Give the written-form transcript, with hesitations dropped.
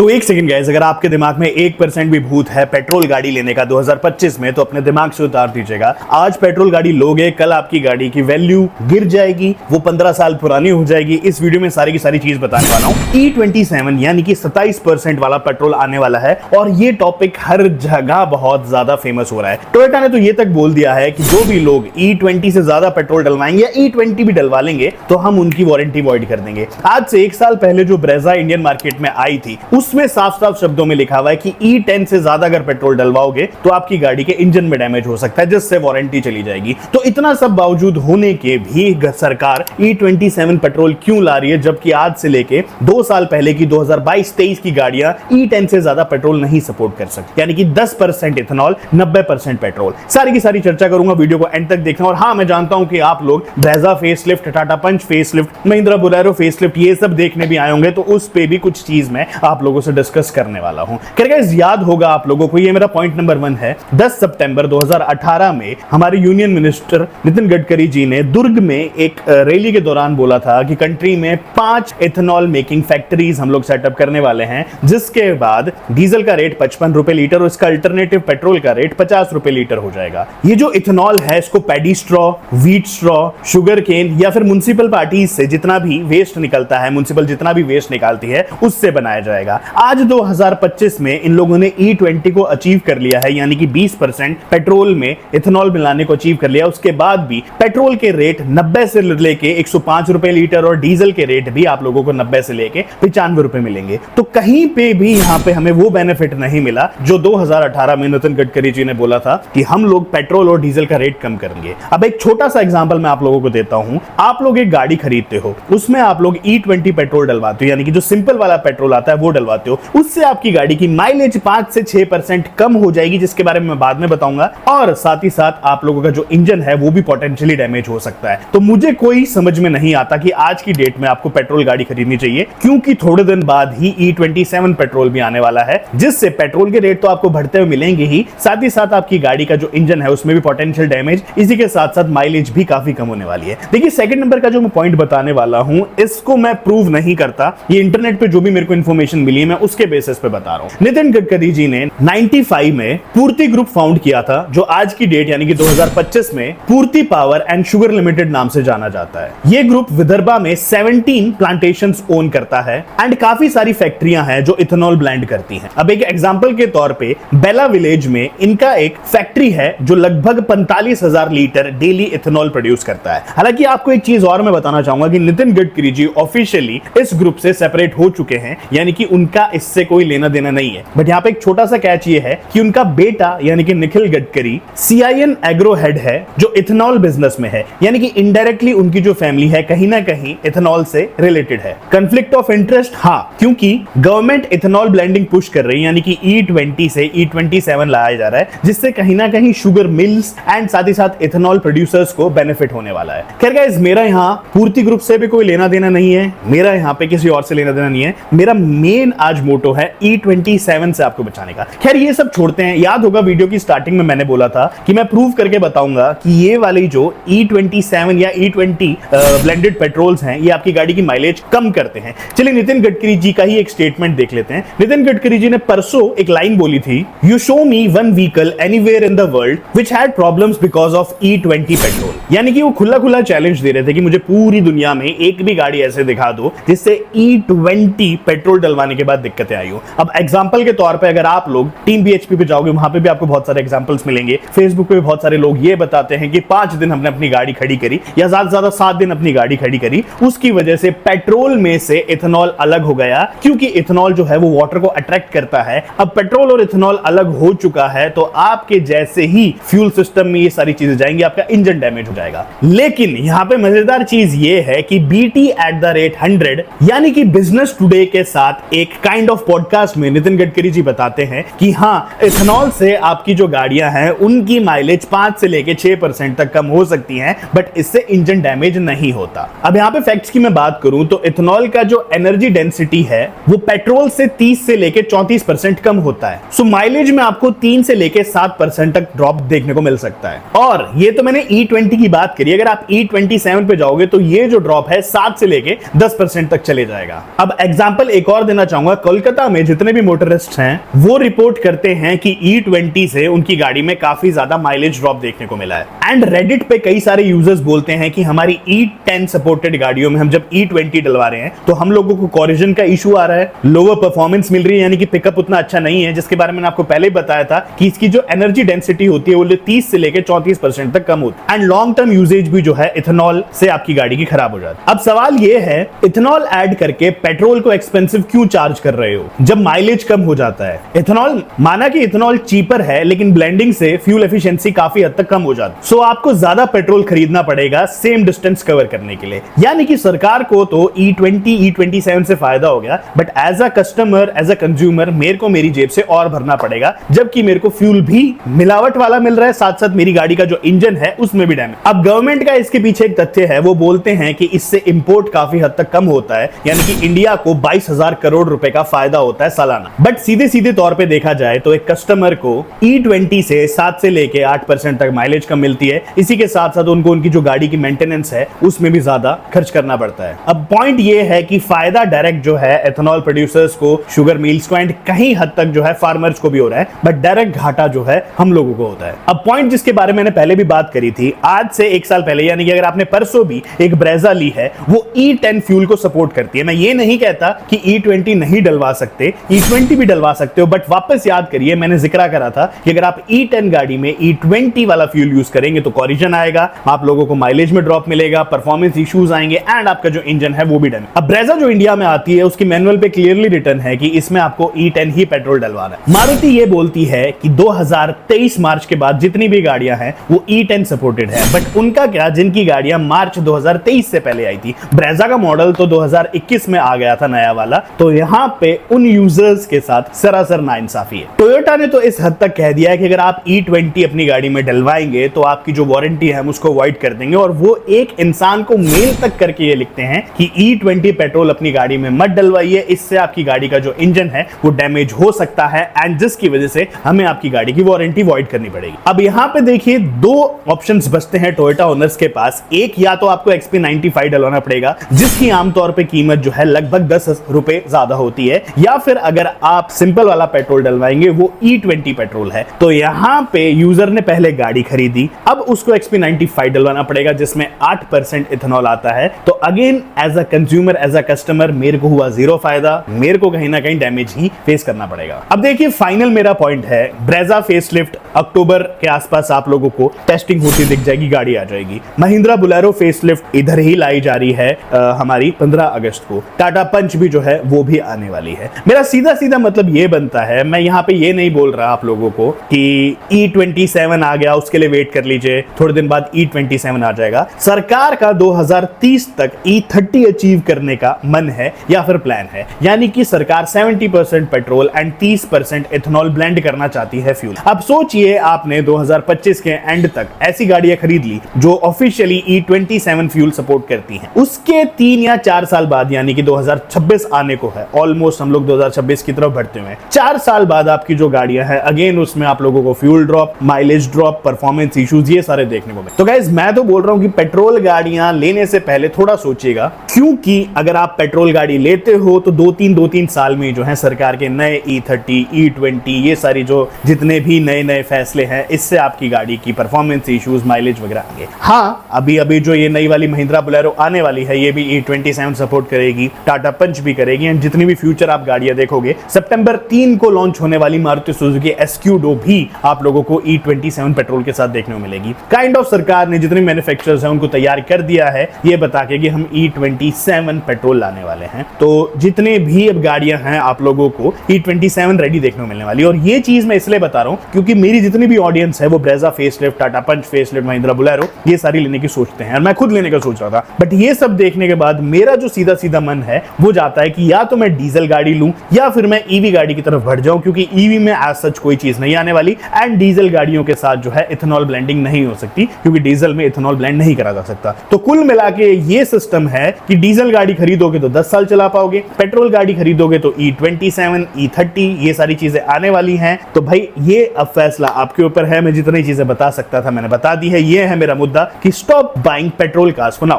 तो एक second guys, अगर आपके दिमाग में 1% भी भूत है पेट्रोल गाड़ी लेने का 2025 में, तो अपने दिमाग से उतार दीजिएगा। आज पेट्रोल गाड़ी लोगे, कल आपकी गाड़ी की वैल्यू गिर जाएगी, वो 15 साल पुरानी हो जाएगी। इस वीडियो में सारी की सारी चीज बताने वाला हूं। E27 यानी कि 27% वाला पेट्रोल आने वाला है और ये टॉपिक हर जगह बहुत ज्यादा फेमस हो रहा है। टोयोटा ने तो ये तक बोल दिया है कि जो भी लोग E20 से ज्यादा पेट्रोल डलवाएंगे या E20 भी डलवा लेंगे तो हम उनकी वारंटी वॉइड कर देंगे। आज से 1 साल पहले जो ब्रेजा इंडियन मार्केट में आई थी, उसमें साफ साफ शब्दों में लिखा हुआ है कि E10 से ज्यादा अगर पेट्रोल डलवाओगे तो आपकी गाड़ी के इंजन में डैमेज हो सकता है, जिससे वारंटी चली जाएगी। तो इतना सब बावजूद होने के भी सरकार E27 पेट्रोल क्यों ला रही है, जबकि आज से लेके 2 साल पहले की 2022-23 की गाड़ियां E10 से ज्यादा पेट्रोल नहीं सपोर्ट कर सकती, यानी कि 10% इथेनॉल 90% पेट्रोल। सारी की सारी चर्चा करूंगा, वीडियो को एंड तक देखना। और हाँ, मैं जानता हूं कि आप लोग ब्रेजा फेसलिफ्ट, टाटा पंच फेसलिफ्ट, महिंद्रा बोलेरो फेसलिफ्ट ये सब देखने भी आए होंगे, तो उस पे भी कुछ चीज मैं आप लोगों से डिस्कस करने वाला हूं। गाइस, याद होगा आप लोगों को, ये मेरा पॉइंट नंबर 1 है। 10 सितंबर 2018 में हमारे यूनियन मिनिस्टर नितिन गडकरी जी ने दुर्ग में एक रैली के दौरान बोला था कि कंट्री में 5 इथेनॉल मेकिंग फैक्ट्रीज हम लोग सेटअप करने वाले हैं, जिसके बाद डीजल का रेट 55 रुपए लीटर और इसका अल्टरनेटिव पेट्रोल का रेट 50 रुपए लीटर हो जाएगा। ये जो इथेनॉल है, इसको paddy straw, wheat straw, sugar cane या फिर म्युनिसिपल पार्टीज से जितना भी वेस्ट निकलता है, म्युनिसिपल जितना भी वेस्ट निकालती है, उससे बनाया जाएगा। आज 2025 में इन लोगों ने E20 को अचीव कर लिया है, यानी कि 20% पेट्रोल में इथेनॉल मिलाने को अचीव कर लिया। उसके बाद भी पेट्रोल के रेट 90 से लेके 105 रुपए लीटर और डीजल के रेट भी आप लोगों को 90 से लेके 95 रुपए मिलेंगे। तो कहीं पे भी यहां पे हमें वो बेनिफिट नहीं मिला जो 2018 में नितिन गडकरी जी ने बोला था कि हम लोग पेट्रोल और डीजल का रेट कम करेंगे। अब एक छोटा सा एग्जांपल मैं आप लोगों को देता हूं। आप लोग एक गाड़ी खरीदते हो, उसमें आप लोग E20 पेट्रोल डलवाते हो, यानी कि जो सिंपल वाला पेट्रोल आता है वो डलवाते हो। उससे आपकी गाड़ी की माइलेज 5 से 6% कम हो जाएगी, जिसके बारे में मैं बाद में बताऊंगा। और साथ ही साथ आप लोगों का जो इंजन है वो भी पोटेंशियली डैमेज हो सकता है। तो मुझे कोई समझ में नहीं आता कि आज की डेट में आपको पेट्रोल गाड़ी खरीदनी चाहिए, क्योंकि थोड़े दिन बाद ही E27 पेट्रोल भी आने वाला है, जिससे पेट्रोल के रेट तो आपको बढ़ते हुए मिलेंगे ही, साथ ही साथ आपकी गाड़ी का जो इंजन है उसमें भी पोटेंशियल डैमेज, इसी के साथ साथ माइलेज भी काफी कम होने वाली है। देखिए, सेकंड नंबर का जो मैं पॉइंट बताने वाला हूं, इसको मैं प्रूव नहीं करता, ये इंटरनेट पे जो भी मेरे को इंफॉर्मेशन मिली है मैं उसके बेसिस पे बता रहा हूं। नितिन गडकरी जी ने 95 में पूर्ति ग्रुप फाउंड किया था, जो आज की डेट यानी कि 2025 में पूर्ति पावर एंड शुगर लिमिटेड नाम से जाना जाता है। ये ग्रुप विदर्भा में 17 प्लांटेशंस ओन करता है एंड काफी सारी फैक्ट्रियां हैं जो इथेनॉल ब्लेंड करती हैं। अब एक एग्जांपल के तौर पे बेला विलेज में इनका एक फैक्ट्री है जो लगभग 45,000 लीटर डेली इथेनॉल प्रोड्यूस करता है। हालांकि आपको एक चीज और मैं बताना चाहूंगा कि नितिन गडकरी जी ऑफिशियली इस ग्रुप से सेपरेट हो चुके हैं, यानी कि उनका इससे कोई लेना देना नहीं है। बट यहाँ पे एक छोटा सा कैच ये है कि उनका बेटा यानी कि Nikhil Gadkari CIN agro head है, जो इथेनॉल बिजनेस में है, यानी कि इनडायरेक्टली उनकी जो फैमिली है कहीं ना कहीं इथेनॉल से रिलेटेड है। कॉन्फ्लिक्ट ऑफ इंटरेस्ट, हाँ, क्योंकि गवर्नमेंट इथेनॉल ब्लेंडिंग पुश कर रही है, यानी कि E20 से E27 लाया जा रहा है, जिससे कहीं ना कहीं शुगर मिल्स एंड साथ ही साथ इथेनॉल प्रोड्यूसर्स को बेनिफिट होने वाला है। खैर गाइस, मेरा यहाँ पूर्ति ग्रुप से भी कोई लेना देना नहीं है, मेरा यहाँ पे किसी और से लेना देना नहीं है। मेरा मेन आज मोटो है E27 से आपको बचाने का। खैर, ये सब छोड़ते हैं। याद होगा वीडियो की स्टार्टिंग में मैंने बोला था कि मैं प्रूव करके बताऊंगा कि ये वाली जो E27 या E20 ब्लेंडेड पेट्रोल्स हैं, ये आपकी गाड़ी की माइलेज कम करते हैं। चलिए नितिन गडकरी जी का ही एक स्टेटमेंट देख लेते हैं। नितिन गडकरी जी ने परसों एक लाइन बोली थी, you show me one vehicle anywhere in the world which had problems because of E20 petrol. यानी कि वो खुला खुला चैलेंज दे रहे थे कि मुझे पूरी दुनिया में एक भी गाड़ी ऐसे दिखा दो जिससे E20 पेट्रोल डलवाने के बाद दिक्कतें आई हो। अब एग्जांपल के तौर पे अगर आप लोग टीम BHP पे जाओगे, वहां पे भी आपको बहुत सारे एग्जांपल्स मिलेंगे। फेसबुक पे भी बहुत सारे लोग ये बताते हैं कि 5 दिन हमने अपनी गाड़ी खड़ी करी या ज्यादा से ज्यादा 7 दिन अपनी गाड़ी खड़ी करी, उसकी वजह से पेट्रोल में से इथेनॉल अलग हो गया, क्योंकि इथेनॉल जो है वो वाटर को अट्रैक्ट करता है। अब पेट्रोल और इथेनॉल अलग हो चुका है तो आपके जैसे ही फ्यूल सिस्टम में ये सारी चीजें जाएंगी, आपका इंजन डैमेज हो जाएगा। लेकिन यहां पे मजेदार चीज ये है कि BT@100 यानी कि बिजनेस टुडे के साथ एक काइंड ऑफ पॉडकास्ट में नितिन गडकरी जी बताते हैं कि हाँ, इथेनॉल से आपकी जो गाड़ियां हैं उनकी माइलेज 5 से लेके 6% तक कम हो सकती हैं, बट इससे इंजन डैमेज नहीं होता। अब यहां पे फैक्ट्स की मैं बात करूं तो इथेनॉल का जो एनर्जी डेंसिटी है वो पेट्रोल से 30 से लेके 34% कम होता है। सो माइलेज में आपको 3 से लेके 7% तक ड्रॉप देखने को मिल सकता है। और ये तो मैंने E20 की बात करी, अगर आप E27 पे जाओगे तो ये जो ड्रॉप है 7 से लेके 10% तक चले जाएगा। अब एग्जांपल एक और देना चाहूंगा चाहूंगा, कोलकाता में जितने भी मोटरिस्ट हैं वो रिपोर्ट करते हैं कि E20 से उनकी गाड़ी में काफी ज्यादा माइलेज ड्रॉप देखने को मिला है। एंड रेडिट पे कई सारे यूजर्स बोलते हैं कि हमारी E10 सपोर्टेड गाड़ियों में हम जब E20 डलवा रहे हैं तो हम लोगों को कोलिजन का इशू आ रहा है, लोअर परफॉर्मेंस मिल रही है, यानी कि पिकअप उतना अच्छा नहीं है, जिसके बारे में आपको पहले ही बताया था कि इसकी जो एनर्जी डेंसिटी होती है वो 30 से लेकर 34% तक कम होती है। एंड लॉन्ग टर्म यूजेज भी जो है इथेनॉल से आपकी गाड़ी की खराब हो जाती है। अब सवाल ये है, इथेनॉल ऐड करके पेट्रोल को एक्सपेंसिव क्यों चार्ज कर रहे हो जब माइलेज कम हो जाता है? इथेनॉल, माना कि इथेनॉल चीपर है, लेकिन ब्लेंडिंग से फ्यूल एफिशिएंसी काफी हद तक कम हो जाती है। सो आपको ज्यादा पेट्रोल खरीदना पड़ेगा सेम डिस्टेंस कवर करने के लिए। यानी कि सरकार को तो E20, E27 से फायदा हो गया, but as a customer, as a consumer मेरे को मेरी जेब से और भरना पड़ेगा, जबकि मेरे को फ्यूल भी मिलावट वाला मिल रहा है, साथ साथ मेरी गाड़ी का जो इंजन है उसमें भी डैमेज। अब गवर्नमेंट का इसके पीछे एक तथ्य है, वो बोलते हैं कि इससे इंपोर्ट काफी हद तक कम होता है, यानी कि इंडिया को 22,000 करोड़ रुपए का फायदा होता है सालाना। बट सीधे सीधे तौर पे देखा जाए तो एक कस्टमर को E20 से 7 से लेके 8% तक माइलेज कम मिलती है। इसी के साथ साथ उनको उनकी जो गाड़ी की मेंटेनेंस है उसमें भी ज्यादा खर्च करना पड़ता है। अब पॉइंट ये है कि फायदा डायरेक्ट जो है एथेनॉल प्रोड्यूसर्स को, शुगर मिल्स को एंड कहीं हद तक जो है फार्मर्स को भी हो रहा है, बट डायरेक्ट घाटा जो है हम लोगों को होता है। अब पॉइंट जिसके बारे में मैंने पहले भी बात करी थी, आज से 1 साल पहले, यानी कि अगर आपने परसों भी एक ब्रेजा ली है, वो E10 फ्यूल को सपोर्ट करती है। मैं ये नहीं कहता कि E20 नहीं डलवा सकते, E20 भी डलवा सकते हो, बट वापस याद करिए, मैंने जिक्र करा था कि अगर आप E10 गाड़ी में E20 वाला फ्यूल यूज करेंगे तो कोलिजन आएगा, आप लोगों को माइलेज में ड्रॉप मिलेगा, परफॉर्मेंस इश्यूज आएंगे एंड आपका जो इंजन है वो भी डैमेज। अब ब्रेजा जो इंडिया में आती है उसकी मैनुअल पे क्लियरली रिटन है कि इसमें आपको E10 ही पेट्रोल डलवाना है। मारुति ये बोलती है कि 2023 मार्च के बाद जितनी भी गाड़ियां हैं वो E10 सपोर्टेड है, बट उनका क्या, जिनकी गाड़ियां मार्च 2023 से पहले आई थी। ब्रेजा का मॉडल तो 2021 में आ गया था नया वाला, तो यहां पे उन यूजर्स के साथ सरासर नाइंसाफी है। टोयोटा ने तो इस हद तक कह दिया है कि अगर आप E20 अपनी गाड़ी में डलवाएंगे तो आपकी जो वारंटी है हम उसको अवॉइड कर देंगे, और वो एक इंसान को मेल तक करके ये लिखते हैं कि E20 पेट्रोल अपनी गाड़ी में मत डलवाइए, इससे आपकी गाड़ी का जो इंजन है वो डैमेज हो सकता है एंड जिसकी वजह से हमें आपकी गाड़ी की वारंटी वॉइड करनी पड़ेगी। अब यहां पे देखिए 2 ऑप्शंस बचते हैं टोयोटा ओनर्स के पास। एक, या तो आपको XP95 डलवाना पड़ेगा जिसकी आमतौर पे कीमत जो है लगभग 10 रुपए ज्यादा होती है, या फिर अगर आप सिंपल वाला पेट्रोल डलवाएंगे वो E20 पेट्रोल है। तो यहां पे यूजर ने पहले गाड़ी खरीदी, अब उसको XP95 डलवाना पड़ेगा जिसमें 8% इथेनॉल आता है। तो again as a consumer, as a customer मेरे को हुआ जीरो फायदा, मेरे को कहीं ना कहीं डैमेज ही फेस करना पड़ेगा। अब देखिए फाइनल मेरा पॉइंट है, ब्रेजा फेसलिफ्ट अक्टूबर के आसपास आप लोगों को टेस्टिंग होती दिख जाएगी, गाड़ी आ जाएगी। महिंद्रा बुलेरो फेसलिफ्ट इधर ही लाई जा रही है हमारी 15 अगस्त को। टाटा पंच भी जो है वो भी आने वाली है। मेरा सीधा सीधा मतलब ये बनता है, मैं यहाँ पे ये नहीं बोल रहा आप लोगों को कि E27 आ गया उसके लिए वेट कर लीजिए, थोड़े दिन बाद E27 आ जाएगा। सरकार का 2030 तक E30 अचीव करने का मन है या फिर प्लान है, यानी कि सरकार 70% पेट्रोल एंड 30% इथेनॉल ब्लेंड करना चाहती है फ्यूल। अब सोचिए आपने 2025 के एंड तक ऐसी गाड़ियां खरीद ली जो ऑफिशियली E27 फ्यूल सपोर्ट करती हैं, उसके 3 या 4 साल बाद, यानी कि 2026 आने को है, ऑलमोस्ट हम लोग 2026 की तरफ बढ़ते हुए 4 साल बाद आपकी जो गाड़ियां हैं अगेन उसमें आप लोगों को fuel drop, mileage drop, performance issues ये सारे देखने को मिले। तो गाइस मैं तो बोल रहा हूं कि पेट्रोल गाड़ियां लेने से पहले थोड़ा सोचिएगा, क्योंकि अगर आप पेट्रोल गाड़ी लेते हो तो 2-3 साल में जो है सरकार के नए E30, E20 ये सारी जो जितने भी नए फैसले हैं इससे आपकी गाड़ी की परफॉर्मेंस इश्यूज, माइलेज वगैरह आएंगे। हाँ, अभी जो ये नई वाली महिंद्रा बुलेरो आने वाली है ये भी E27 सपोर्ट करेगी, टाटा पंच भी करेगी एंड जितनी भी फ्यूचर आप गाड़ियां देखोगे, सितंबर 3 को लॉन्च होने वाली मारुति सुजुकी एस्क्यूडो भी आप लोगों को E27 पेट्रोल के साथ देखने को मिलेगी। काइंड ऑफ सरकार ने जितने मैन्युफैक्चरर्स हैं उनको तैयार कर दिया है ये बता के कि हम E27 पेट्रोल लाने वाले हैं। तो जितने भी अब गाड़ियां हैं आप लोगों को E27 रेडी देखने को मिलने वाली है। और ये चीज मैं इसलिए बता रहा हूं क्योंकि मेरी जितनी भी ऑडियंस है वो ब्रेजा फेसलिफ्ट, टाटा पंच फेसलिफ्ट, महिंद्रा बुलेरो ये सारी लेने की सोचते हैं और मैं खुद लेने का सोच रहा था। बट ये सब देखने के बाद मेरा जो सीधा सीधा मन है वो जाता है कि या तो मैं डीजल गाड़ी लूं या फिर मैं ईवी गाड़ी की तरफ बढ़ जाऊं, क्योंकि ईवी में एज सच कोई चीज नहीं आने वाली एंड डीजल गाड़ियों के साथ जो है इथेनॉल ब्लेंडिंग नहीं हो सकती, क्योंकि डीजल में इथेनॉल ब्लेंड नहीं करा जा सकता। तो कुल मिला के ये सिस्टम है कि डीजल गाड़ी खरीदोगे तो 10 साल चला पाओगे, पेट्रोल गाड़ी खरीदोगे तो E27, E30 ये सारी चीजें आने वाली हैं। तो भाई ये अब फैसला आपके ऊपर है। मैं जितनी चीजें बता सकता था मैंने बता दी है। ये है मेरा मुद्दा कि stop buying petrol cars for now.